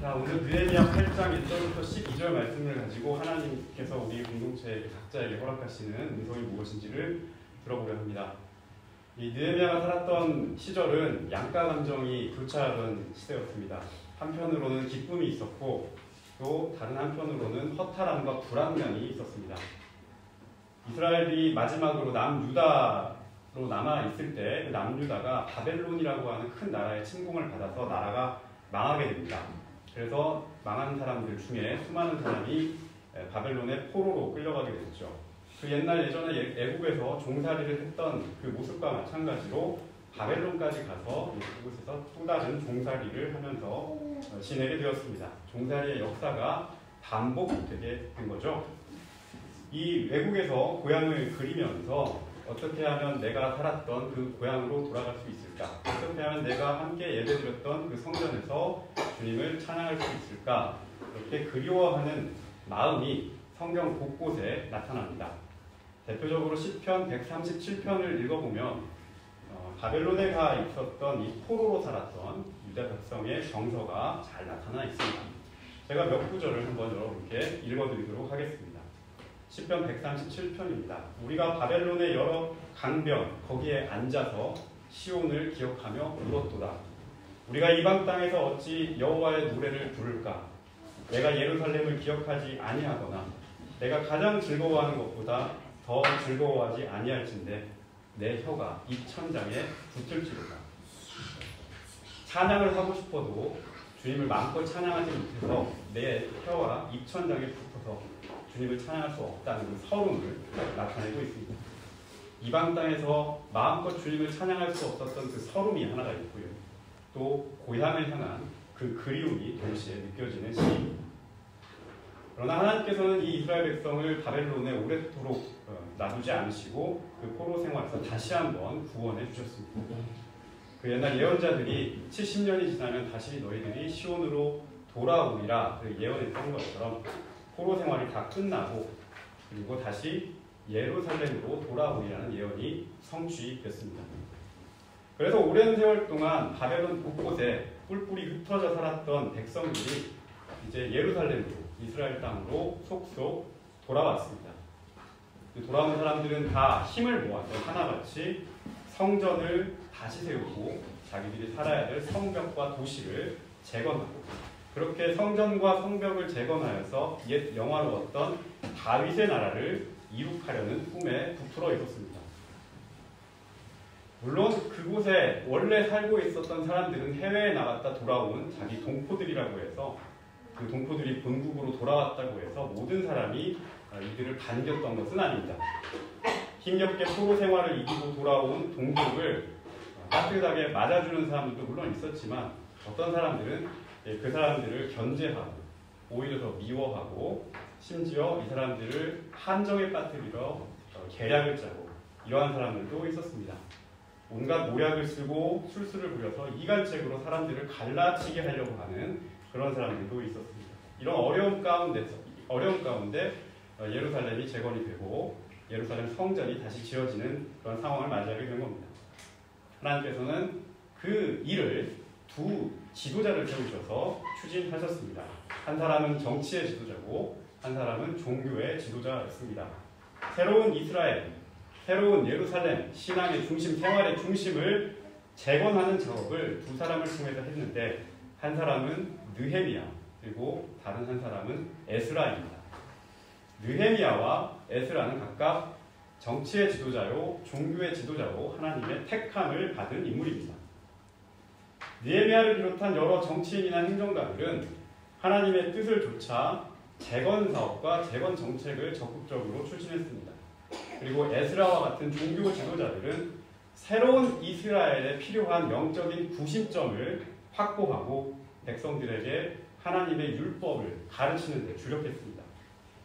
자, 오늘 느헤미야 8장 1절부터 12절 말씀을 가지고 하나님께서 우리 공동체 각자에게 허락하시는 은총이 무엇인지를 들어보려 합니다. 이 느헤미야가 살았던 시절은 양가 감정이 교차하던 시대였습니다. 한편으로는 기쁨이 있었고 또 다른 한편으로는 허탈함과 불안감이 있었습니다. 이스라엘이 마지막으로 남유다로 남아있을 때 그 남유다가 바벨론이라고 하는 큰 나라의 침공을 받아서 나라가 망하게 됩니다. 그래서 망한 사람들 중에 수많은 사람이 바벨론의 포로로 끌려가게 됐죠. 그 옛날 예전에 애국에서 종살이를 했던 그 모습과 마찬가지로 바벨론까지 가서 그곳에서 또 다른 종살이를 하면서 지내게 되었습니다. 종살이의 역사가 반복되게 된 거죠. 이 외국에서 고향을 그리면서 어떻게 하면 내가 살았던 그 고향으로 돌아갈 수 있을까? 어떻게 하면 내가 함께 예배드렸던 그 성전에서 주님을 찬양할 수 있을까? 이렇게 그리워하는 마음이 성경 곳곳에 나타납니다. 대표적으로 시편 137편을 읽어보면 바벨론에 가 있었던 이 포로로 살았던 유다 백성의 정서가 잘 나타나 있습니다. 제가 몇 구절을 한번 여러분께 읽어드리도록 하겠습니다. 시편 137편입니다. 우리가 바벨론의 여러 강변 거기에 앉아서 시온을 기억하며 울었도다. 우리가 이방 땅에서 어찌 여호와의 노래를 부를까? 내가 예루살렘을 기억하지 아니하거나 내가 가장 즐거워하는 것보다 더 즐거워하지 아니할진대 내 혀가 이 천장에 붙을지로다. 찬양을 하고 싶어도 주님을 마음껏 찬양하지 못해서 내 혀와 입천장에 붙어서 주님을 찬양할 수 없다는 그 서름을 나타내고 있습니다. 이방 땅에서 마음껏 주님을 찬양할 수 없었던 그 서름이 하나가 있고요. 또 고향을 향한 그 그리움이 동시에 느껴지는 시입니다. 그러나 하나님께서는 이 이스라엘 백성을 바벨론에 오랫도록 놔두지 않으시고 그 포로 생활에서 다시 한번 구원해 주셨습니다. 그 옛날 예언자들이 70년이 지나면 다시 너희들이 시온으로 돌아오리라 예언했던 것처럼 포로 생활이 다 끝나고 그리고 다시 예루살렘으로 돌아오리라는 예언이 성취됐습니다. 그래서 오랜 세월 동안 바벨론 곳곳에 뿔뿔이 흩어져 살았던 백성들이 이제 예루살렘으로 이스라엘 땅으로 속속 돌아왔습니다. 돌아온 사람들은 다 힘을 모아서 하나같이 성전을 다시 세우고 자기들이 살아야 될 성벽과 도시를 재건하고 그렇게 성전과 성벽을 재건하여서 옛 영화로웠던 다윗의 나라를 이룩하려는 꿈에 부풀어 있었습니다. 물론 그곳에 원래 살고 있었던 사람들은 해외에 나갔다 돌아온 자기 동포들이라고 해서 그 동포들이 본국으로 돌아왔다고 해서 모든 사람이 이들을 반겼던 것은 아닙니다. 힘겹게 포로 생활을 이기고 돌아온 동족을 따뜻하게 맞아주는 사람들도 물론 있었지만 어떤 사람들은 그 사람들을 견제하고 오히려 더 미워하고 심지어 이 사람들을 함정에 빠뜨리러 계략을 짜고 이러한 사람들도 있었습니다. 온갖 모략을 쓰고 술수를 부려서 이간책으로 사람들을 갈라치게 하려고 하는 그런 사람들도 있었습니다. 이런 어려움 가운데 예루살렘이 재건이 되고 예루살렘 성전이 다시 지어지는 그런 상황을 맞이하게 된 겁니다. 하나님께서는 그 일을 두 지도자를 세우셔서 추진하셨습니다. 한 사람은 정치의 지도자고 한 사람은 종교의 지도자였습니다. 새로운 이스라엘, 새로운 예루살렘, 신앙의 중심, 생활의 중심을 재건하는 작업을 두 사람을 통해서 했는데 한 사람은 느헤미야 그리고 다른 한 사람은 에스라입니다. 느헤미야와 에스라는 각각 정치의 지도자요 종교의 지도자로 하나님의 택함을 받은 인물입니다. 느헤미야를 비롯한 여러 정치인이나 행정가들은 하나님의 뜻을 좇아 재건 사업과 재건 정책을 적극적으로 추진했습니다. 그리고 에스라와 같은 종교 지도자들은 새로운 이스라엘에 필요한 영적인 구심점을 확보하고 백성들에게 하나님의 율법을 가르치는 데 주력했습니다.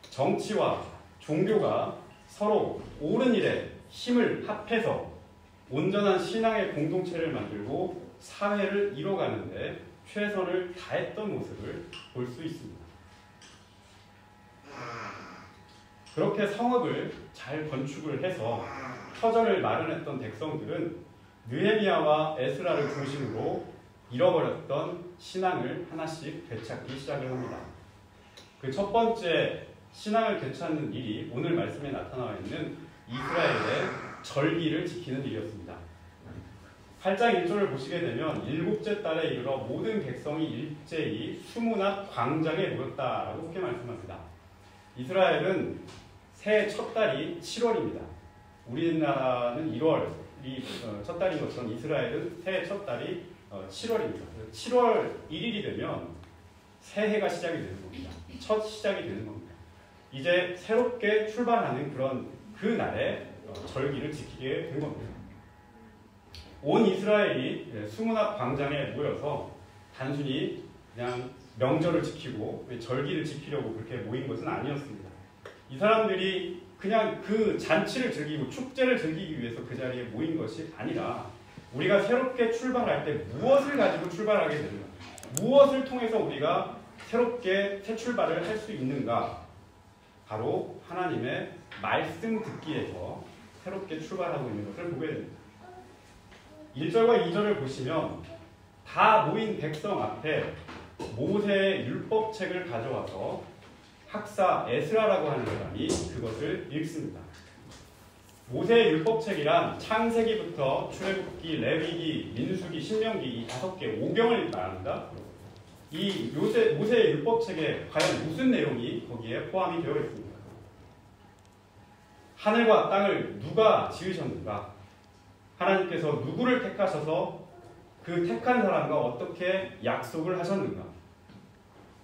정치와 종교가 서로 옳은 일에 힘을 합해서 온전한 신앙의 공동체를 만들고 사회를 이뤄가는데 최선을 다했던 모습을 볼 수 있습니다. 그렇게 성읍을 잘 건축을 해서 터전을 마련했던 백성들은 느헤미야와 에스라를 중심으로 잃어버렸던 신앙을 하나씩 되찾기 시작을 합니다. 그 첫 번째 신앙을 되찾는 일이 오늘 말씀에 나타나와 있는 이스라엘의 절기를 지키는 일이었습니다. 8장 1절을 보시게 되면 일곱째 달에 이르러 모든 백성이 일제히 수문앞 광장에 모였다라고 그렇게 말씀합니다. 이스라엘은 새해 첫 달이 7월입니다. 우리나라는 1월이 첫 달인 것처럼 이스라엘은 새해 첫 달이 7월입니다. 7월 1일이 되면 새해가 시작이 되는 겁니다. 첫 시작이 되는 겁니다. 이제 새롭게 출발하는 그런 그 날에 절기를 지키게 된 겁니다. 온 이스라엘이 수문앞 광장에 모여서 단순히 그냥 명절을 지키고 절기를 지키려고 그렇게 모인 것은 아니었습니다. 이 사람들이 그냥 그 잔치를 즐기고 축제를 즐기기 위해서 그 자리에 모인 것이 아니라 우리가 새롭게 출발할 때 무엇을 가지고 출발하게 되는가? 무엇을 통해서 우리가 새롭게 새 출발을 할 수 있는가? 바로 하나님의 말씀 듣기에서 새롭게 출발하고 있는 것을 보게 됩니다. 1절과 2절을 보시면 다 모인 백성 앞에 모세의 율법책을 가져와서 학사 에스라라고 하는 사람이 그것을 읽습니다. 모세의 율법책이란 창세기부터 출애굽기, 레위기, 민수기, 신명기 이 5개 5경을 말합니다. 이 모세의 율법책에 과연 무슨 내용이 거기에 포함이 되어 있습니까? 하늘과 땅을 누가 지으셨는가? 하나님께서 누구를 택하셔서 그 택한 사람과 어떻게 약속을 하셨는가?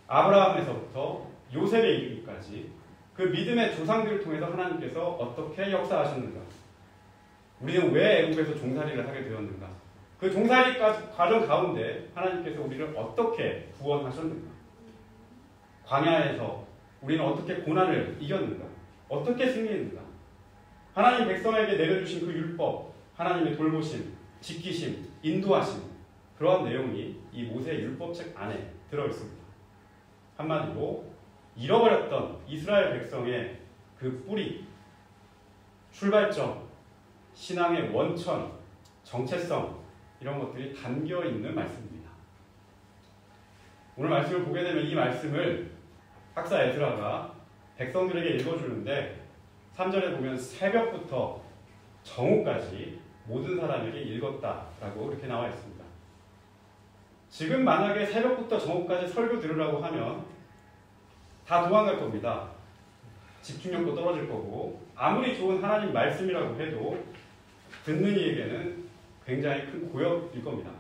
아브라함에서부터 요셉에 이르기까지 그 믿음의 조상들을 통해서 하나님께서 어떻게 역사하셨는가? 우리는 왜 애국에서 종살이를 하게 되었는가? 그 종살이 과정 가운데 하나님께서 우리를 어떻게 구원하셨는가? 광야에서 우리는 어떻게 고난을 이겼는가? 어떻게 승리했는가? 하나님 백성에게 내려주신 그 율법, 하나님의 돌보심, 지키심, 인도하심 그러한 내용이 이 모세의 율법책 안에 들어있습니다. 한마디로 잃어버렸던 이스라엘 백성의 그 뿌리, 출발점, 신앙의 원천, 정체성 이런 것들이 담겨있는 말씀입니다. 오늘 말씀을 보게 되면 이 말씀을 학사 에스라가 백성들에게 읽어주는데 3절에 보면 새벽부터 정오까지 모든 사람에게 읽었다라고 이렇게 나와 있습니다. 지금 만약에 새벽부터 정오까지 설교 들으라고 하면 다 도망갈 겁니다. 집중력도 떨어질 거고 아무리 좋은 하나님 말씀이라고 해도 듣는 이에게는 굉장히 큰 고역일 겁니다.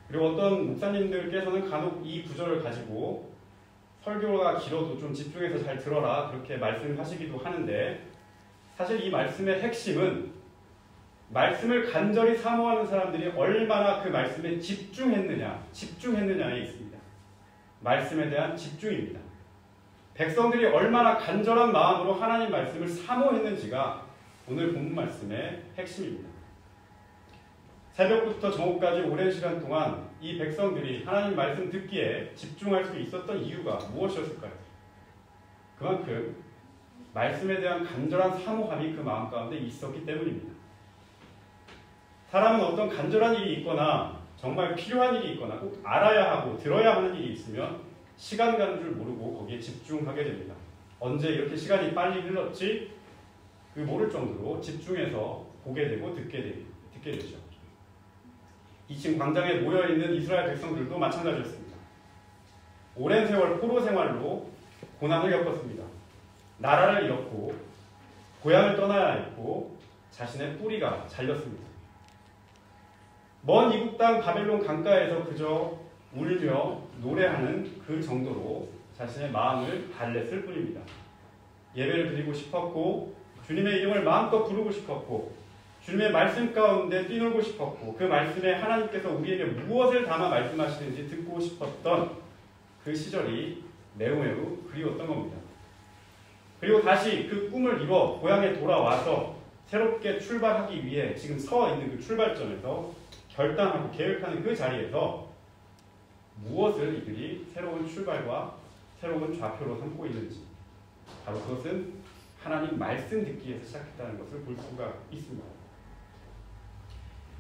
그리고 어떤 목사님들께서는 간혹 이 구절을 가지고 설교가 길어도 좀 집중해서 잘 들어라 그렇게 말씀하시기도 하는데 사실 이 말씀의 핵심은 말씀을 간절히 사모하는 사람들이 얼마나 그 말씀에 집중했느냐에 있습니다. 말씀에 대한 집중입니다. 백성들이 얼마나 간절한 마음으로 하나님 말씀을 사모했는지가 오늘 본문 말씀의 핵심입니다. 새벽부터 정오까지 오랜 시간 동안 이 백성들이 하나님 말씀 듣기에 집중할 수 있었던 이유가 무엇이었을까요? 그만큼 말씀에 대한 간절한 사모함이 그 마음 가운데 있었기 때문입니다. 사람은 어떤 간절한 일이 있거나 정말 필요한 일이 있거나 꼭 알아야 하고 들어야 하는 일이 있으면 시간 가는 줄 모르고 거기에 집중하게 됩니다. 언제 이렇게 시간이 빨리 흘렀지? 그 모를 정도로 집중해서 보게 되고 듣게 되죠. 2층 광장에 모여있는 이스라엘 백성들도 마찬가지였습니다. 오랜 세월 포로 생활로 고난을 겪었습니다. 나라를 잃었고 고향을 떠나야 했고 자신의 뿌리가 잘렸습니다. 먼 이국 땅 바벨론 강가에서 그저 울며 노래하는 그 정도로 자신의 마음을 달랬을 뿐입니다. 예배를 드리고 싶었고 주님의 이름을 마음껏 부르고 싶었고 주님의 말씀 가운데 뛰놀고 싶었고 그 말씀에 하나님께서 우리에게 무엇을 담아 말씀하시는지 듣고 싶었던 그 시절이 매우 그리웠던 겁니다. 그리고 다시 그 꿈을 이뤄 고향에 돌아와서 새롭게 출발하기 위해 지금 서 있는 그 출발점에서 결단하고 계획하는 그 자리에서 무엇을 이들이 새로운 출발과 새로운 좌표로 삼고 있는지 바로 그것은 하나님 말씀 듣기에서 시작했다는 것을 볼 수가 있습니다.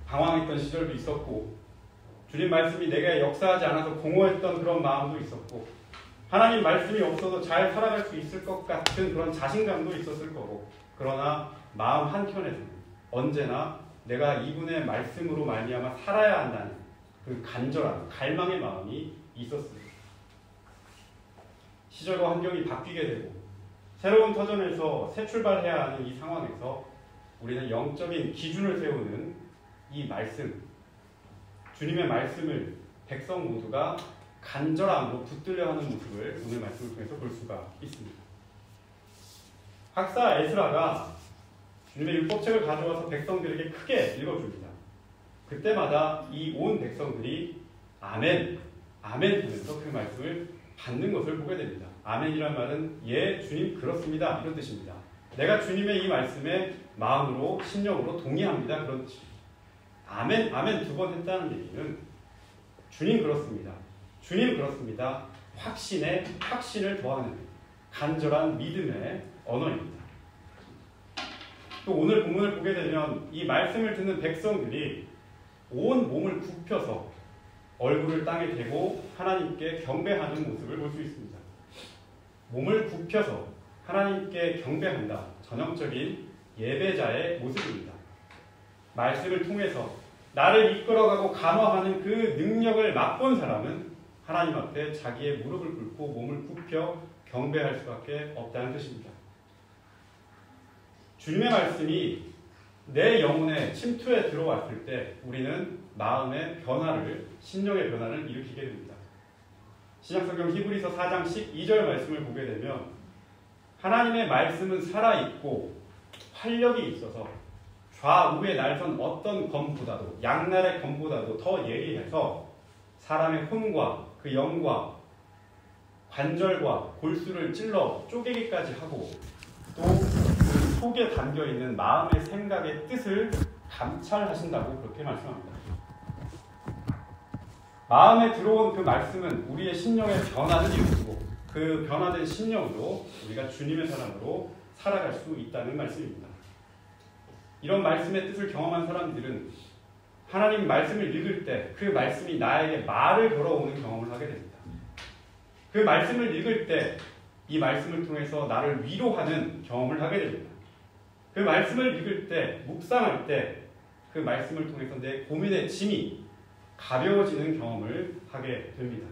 방황했던 시절도 있었고 주님 말씀이 내게 역사하지 않아서 공허했던 그런 마음도 있었고, 하나님 말씀이 없어도 잘 살아갈 수 있을 것 같은 그런 자신감도 있었을 거고, 그러나 마음 한켠에서는 언제나 내가 이분의 말씀으로 말미암아 살아야 한다는 그 간절한 갈망의 마음이 있었습니다. 시절과 환경이 바뀌게 되고 새로운 터전에서 새 출발해야 하는 이 상황에서 우리는 영적인 기준을 세우는 이 말씀, 주님의 말씀을 백성 모두가 간절함으로 붙들려 하는 모습을 오늘 말씀을 통해서 볼 수가 있습니다. 학사 에스라가 주님의 율법책을 가져와서 백성들에게 크게 읽어줍니다. 그때마다 이 온 백성들이 아멘, 아멘 하면서 그 말씀을 받는 것을 보게 됩니다. 아멘이란 말은 예, 주님 그렇습니다 이런 뜻입니다. 내가 주님의 이 말씀에 마음으로 심령으로 동의합니다 그런 뜻입니다. 아멘, 아멘 2번 했다는 얘기는 주님 그렇습니다. 주님 그렇습니다. 확신을 더하는 간절한 믿음의 언어입니다. 또 오늘 본문을 보게 되면 이 말씀을 듣는 백성들이 온 몸을 굽혀서 얼굴을 땅에 대고 하나님께 경배하는 모습을 볼 수 있습니다. 몸을 굽혀서 하나님께 경배한다. 전형적인 예배자의 모습입니다. 말씀을 통해서 나를 이끌어가고 감화하는 그 능력을 맛본 사람은 하나님 앞에 자기의 무릎을 꿇고 몸을 굽혀 경배할 수밖에 없다는 뜻입니다. 주님의 말씀이 내 영혼에 침투해 들어왔을 때 우리는 마음의 변화를, 심령의 변화를 일으키게 됩니다. 신약성경 히브리서 4장 12절 말씀을 보게 되면 하나님의 말씀은 살아있고 활력이 있어서 좌우에 날선 어떤 검보다도, 양날의 검보다도 더 예리해서 사람의 혼과 그 영과 관절과 골수를 찔러 쪼개기까지 하고 또 그 속에 담겨있는 마음의 생각의 뜻을 감찰하신다고 그렇게 말씀합니다. 마음에 들어온 그 말씀은 우리의 심령의 변화를 이루고 그 변화된 심령으로 우리가 주님의 사람으로 살아갈 수 있다는 말씀입니다. 이런 말씀의 뜻을 경험한 사람들은 하나님 말씀을 읽을 때 그 말씀이 나에게 말을 걸어오는 경험을 하게 됩니다. 그 말씀을 읽을 때 이 말씀을 통해서 나를 위로하는 경험을 하게 됩니다. 그 말씀을 읽을 때, 묵상할 때 그 말씀을 통해서 내 고민의 짐이 가벼워지는 경험을 하게 됩니다.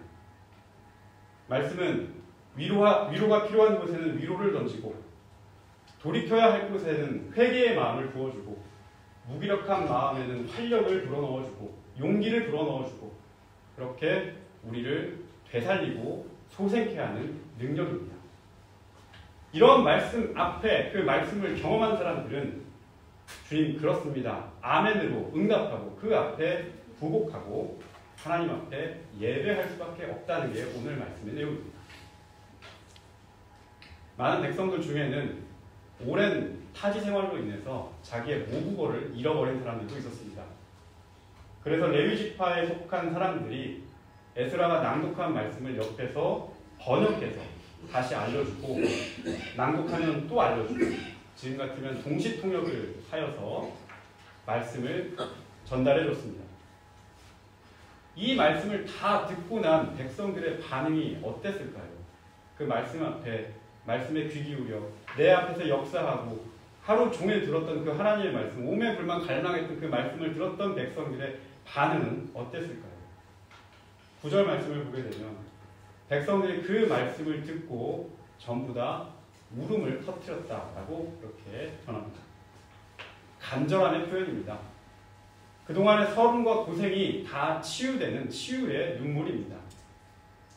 말씀은 위로가 필요한 곳에는 위로를 던지고 돌이켜야 할 곳에는 회개의 마음을 부어주고 무기력한 마음에는 활력을 불어넣어주고 용기를 불어넣어주고 그렇게 우리를 되살리고 소생케 하는 능력입니다. 이런 말씀 앞에 그 말씀을 경험한 사람들은 주님 그렇습니다. 아멘으로 응답하고 그 앞에 부복하고 하나님 앞에 예배할 수밖에 없다는 게 오늘 말씀의 내용입니다. 많은 백성들 중에는 오랜 타지 생활로 인해서 자기의 모국어를 잃어버린 사람들도 있었습니다. 그래서 레위 지파에 속한 사람들이 에스라가 낭독한 말씀을 옆에서 번역해서 다시 알려주고 낭독하면 또 알려주고 지금 같으면 동시통역을 하여서 말씀을 전달해 줬습니다. 이 말씀을 다 듣고 난 백성들의 반응이 어땠을까요? 그 말씀 앞에 말씀에 귀 기울여 내 앞에서 역사하고 하루 종일 들었던 그 하나님의 말씀, 오매불만 갈망했던 그 말씀을 들었던 백성들의 반응은 어땠을까요? 9절 말씀을 보게 되면 백성들이 그 말씀을 듣고 전부 다 울음을 터뜨렸다라고 그렇게 전합니다. 간절함의 표현입니다. 그동안의 서름과 고생이 다 치유되는 치유의 눈물입니다.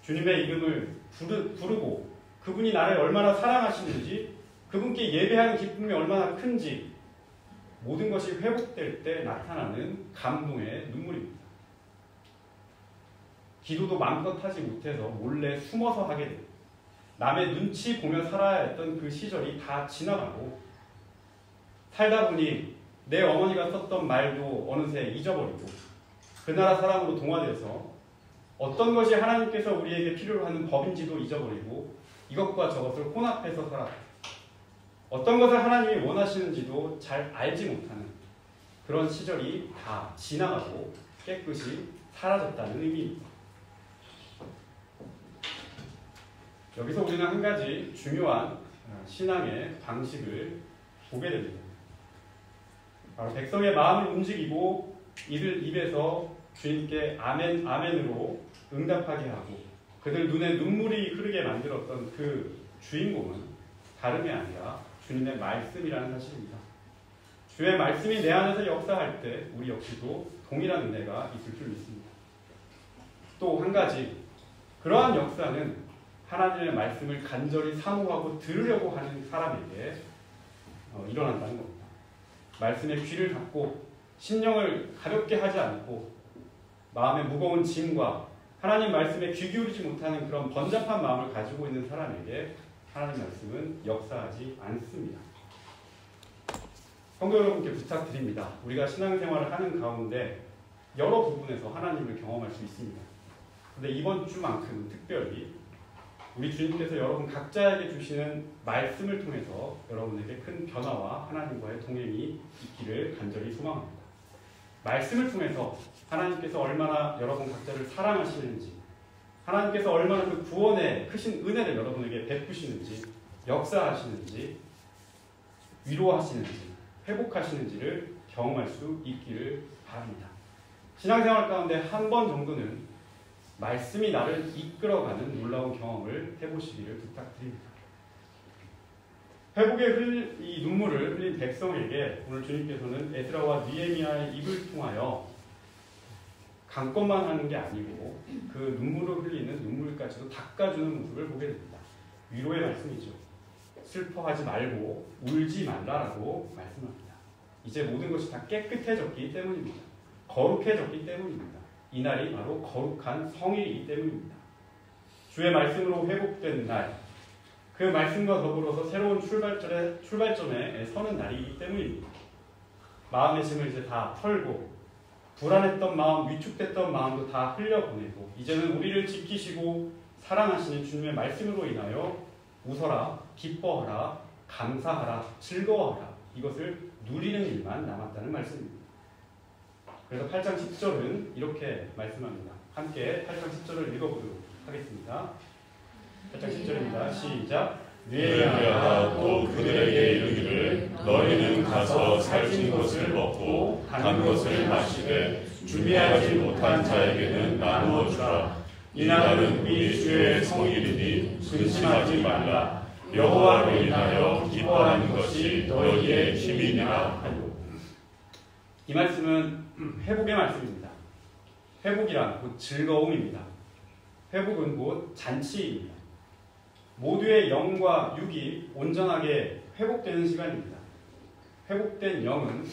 주님의 이름을 부르고 그분이 나를 얼마나 사랑하시는지, 그분께 예배하는 기쁨이 얼마나 큰지 모든 것이 회복될 때 나타나는 감동의 눈물입니다. 기도도 마음껏 하지 못해서 몰래 숨어서 하게 됩니다. 남의 눈치 보며 살아야 했던 그 시절이 다 지나가고 살다 보니 내 어머니가 썼던 말도 어느새 잊어버리고 그 나라 사람으로 동화돼서 어떤 것이 하나님께서 우리에게 필요로 하는 법인지도 잊어버리고 이것과 저것을 혼합해서 살았다. 어떤 것을 하나님이 원하시는지도 잘 알지 못하는 그런 시절이 다 지나가고 깨끗이 사라졌다는 의미입니다. 여기서 우리는 한 가지 중요한 신앙의 방식을 보게 됩니다. 바로 백성의 마음을 움직이고 이들 입에서 주님께 아멘, 아멘으로 응답하게 하고 그들 눈에 눈물이 흐르게 만들었던 그 주인공은 다름이 아니라 주님의 말씀이라는 사실입니다. 주의 말씀이 내 안에서 역사할 때 우리 역시도 동일한 은혜가 있을 줄 믿습니다. 또 한 가지, 그러한 역사는 하나님의 말씀을 간절히 사모하고 들으려고 하는 사람에게 일어난다는 겁니다. 말씀에 귀를 닫고 심령을 가볍게 하지 않고 마음의 무거운 짐과 하나님 말씀에 귀 기울이지 못하는 그런 번잡한 마음을 가지고 있는 사람에게 하나님 말씀은 역사하지 않습니다. 성도 여러분께 부탁드립니다. 우리가 신앙생활을 하는 가운데 여러 부분에서 하나님을 경험할 수 있습니다. 그런데 이번 주만큼은 특별히 우리 주님께서 여러분 각자에게 주시는 말씀을 통해서 여러분에게 큰 변화와 하나님과의 동행이 있기를 간절히 소망합니다. 말씀을 통해서 하나님께서 얼마나 여러분 각자를 사랑하시는지, 하나님께서 얼마나 그 구원의 크신 은혜를 여러분에게 베푸시는지, 역사하시는지, 위로하시는지, 회복하시는지를 경험할 수 있기를 바랍니다. 신앙생활 가운데 한 번 정도는 말씀이 나를 이끌어가는 놀라운 경험을 해보시기를 부탁드립니다. 회복의 이 눈물을 흘린 백성에게 오늘 주님께서는 에스라와 느헤미야의 입을 통하여 강권만 하는 게 아니고 그 눈물을 흘리는 눈물까지도 닦아주는 모습을 보게 됩니다. 위로의 말씀이죠. 슬퍼하지 말고 울지 말라라고 말씀합니다. 이제 모든 것이 다 깨끗해졌기 때문입니다. 거룩해졌기 때문입니다. 이날이 바로 거룩한 성일이기 때문입니다. 주의 말씀으로 회복된 날, 그 말씀과 더불어서 새로운 출발점에 서는 날이기 때문입니다. 마음의 짐을 이제 다 털고 불안했던 마음, 위축됐던 마음도 다 흘려보내고 이제는 우리를 지키시고 사랑하시는 주님의 말씀으로 인하여 웃어라, 기뻐하라, 감사하라, 즐거워하라 이것을 누리는 일만 남았다는 말씀입니다. 그래서 8장 10절은 이렇게 말씀합니다. 함께 8장 10절을 읽어보도록 하겠습니다. 8장 10절입니다. 시작. 느헤미야가 또 그들에게 이르기를 너희는 가서 살찐 것을 먹고 단 것을 마시되 준비하지 못한 자에게는 나누어 주라. 이날은 우리 주의 성일이니 근심하지 말라. 여호와로 인하여 기뻐하는 것이 너희의 힘이니라 하리라. 이 말씀은 회복의 말씀입니다. 회복이란 곧 즐거움입니다. 회복은 곧 잔치입니다. 모두의 영과 육이 온전하게 회복되는 시간입니다. 회복된 영은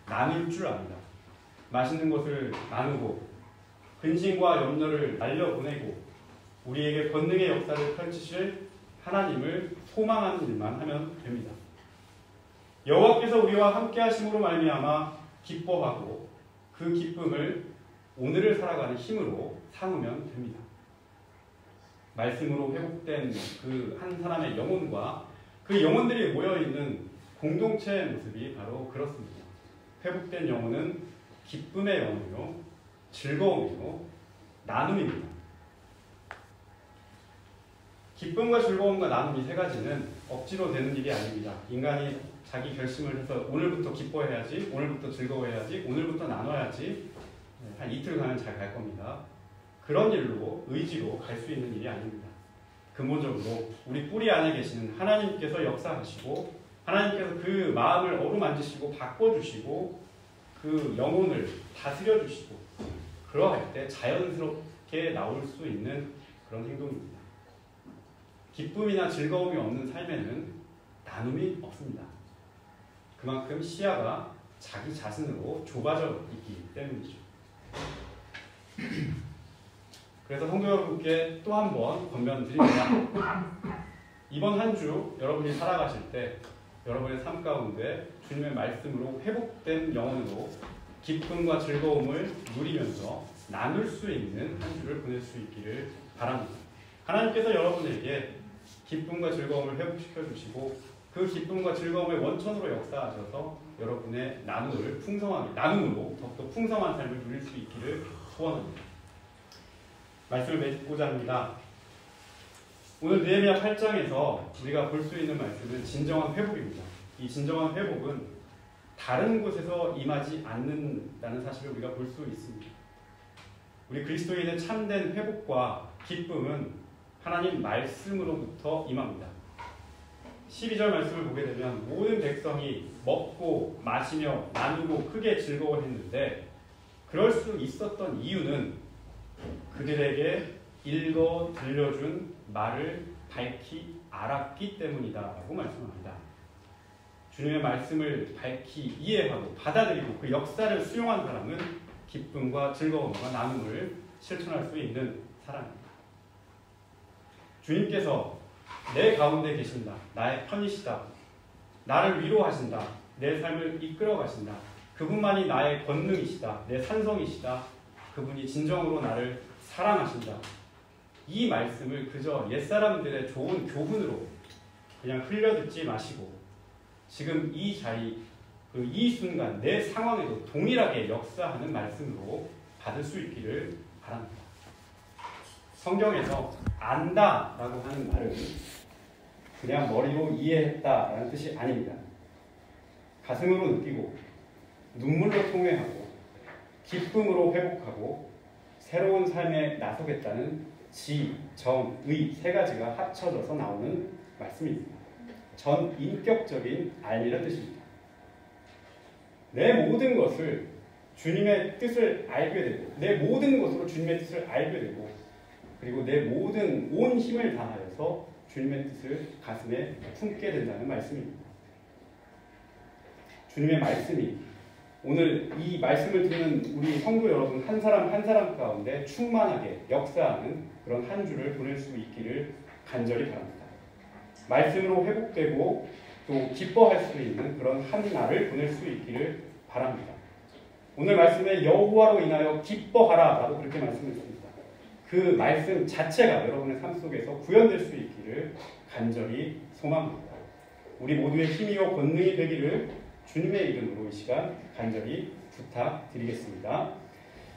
나눌 줄 압니다. 맛있는 것을 나누고 근심과 염려를 날려보내고 우리에게 권능의 역사를 펼치실 하나님을 소망하는 일만 하면 됩니다. 여호와께서 우리와 함께 하심으로 말미암아 기뻐하고 그 기쁨을 오늘을 살아가는 힘으로 삼으면 됩니다. 말씀으로 회복된 그 한 사람의 영혼과 그 영혼들이 모여있는 공동체의 모습이 바로 그렇습니다. 회복된 영혼은 기쁨의 영혼이요, 즐거움이요, 나눔입니다. 기쁨과 즐거움과 나눔 이 세 가지는 억지로 되는 일이 아닙니다. 인간이 자기 결심을 해서 오늘부터 기뻐해야지, 오늘부터 즐거워해야지, 오늘부터 나눠야지 한 이틀 가면 잘 갈 겁니다. 그런 일로, 의지로 갈 수 있는 일이 아닙니다. 근본적으로 우리 뿌리 안에 계시는 하나님께서 역사하시고 하나님께서 그 마음을 어루만지시고 바꿔주시고 그 영혼을 다스려주시고 그러할 때 자연스럽게 나올 수 있는 그런 행동입니다. 기쁨이나 즐거움이 없는 삶에는 나눔이 없습니다. 그만큼 시야가 자기 자신으로 좁아져 있기 때문이죠. 그래서 성도 여러분께 또 한 번 권면드립니다. 이번 한 주 여러분이 살아가실 때 여러분의 삶 가운데 주님의 말씀으로 회복된 영혼으로 기쁨과 즐거움을 누리면서 나눌 수 있는 한 주를 보낼 수 있기를 바랍니다. 하나님께서 여러분에게 기쁨과 즐거움을 회복시켜 주시고 그 기쁨과 즐거움의 원천으로 역사하셔서 여러분의 나눔으로 더욱더 풍성한 삶을 누릴 수 있기를 소원합니다. 말씀을 맺고자 합니다. 오늘 느헤미야 8장에서 우리가 볼 수 있는 말씀은 진정한 회복입니다. 이 진정한 회복은 다른 곳에서 임하지 않는다는 사실을 우리가 볼 수 있습니다. 우리 그리스도인의 참된 회복과 기쁨은 하나님 말씀으로부터 임합니다. 12절 말씀을 보게 되면 모든 백성이 먹고 마시며 나누고 크게 즐거워했는데 그럴 수 있었던 이유는 그들에게 읽어 들려준 말을 밝히 알았기 때문이다라고 말씀합니다. 주님의 말씀을 밝히 이해하고 받아들이고 그 역사를 수용한 사람은 기쁨과 즐거움과 나눔을 실천할 수 있는 사람입니다. 주님께서 내 가운데 계신다. 나의 편이시다. 나를 위로하신다. 내 삶을 이끌어 가신다. 그분만이 나의 권능이시다. 내 산성이시다. 그분이 진정으로 나를 사랑하신다. 이 말씀을 그저 옛사람들의 좋은 교훈으로 그냥 흘려듣지 마시고 지금 이 자리, 이 순간 내 상황에도 동일하게 역사하는 말씀으로 받을 수 있기를 바랍니다. 성경에서 안다라고 하는 말은 그냥 머리로 이해했다라는 뜻이 아닙니다. 가슴으로 느끼고 눈물로 통회하고 기쁨으로 회복하고 새로운 삶에 나서겠다는 지, 정, 의 세 가지가 합쳐져서 나오는 말씀입니다. 전 인격적인 알미란 뜻입니다. 내 모든 것을 주님의 뜻을 알게 되고 내 모든 것으로 주님의 뜻을 알게 되고 그리고 내 모든 온 힘을 다하여서 주님의 뜻을 가슴에 품게 된다는 말씀입니다. 주님의 말씀이 오늘 이 말씀을 듣는 우리 성도 여러분 한 사람 한 사람 가운데 충만하게 역사하는 그런 한 주를 보낼 수 있기를 간절히 바랍니다. 말씀으로 회복되고 또 기뻐할 수 있는 그런 한 날을 보낼 수 있기를 바랍니다. 오늘 말씀에 여호와로 인하여 기뻐하라 라고 그렇게 말씀했습니다. 그 말씀 자체가 여러분의 삶 속에서 구현될 수 있기를 간절히 소망합니다. 우리 모두의 힘이요 권능이 되기를 주님의 이름으로 이 시간 간절히 부탁드리겠습니다.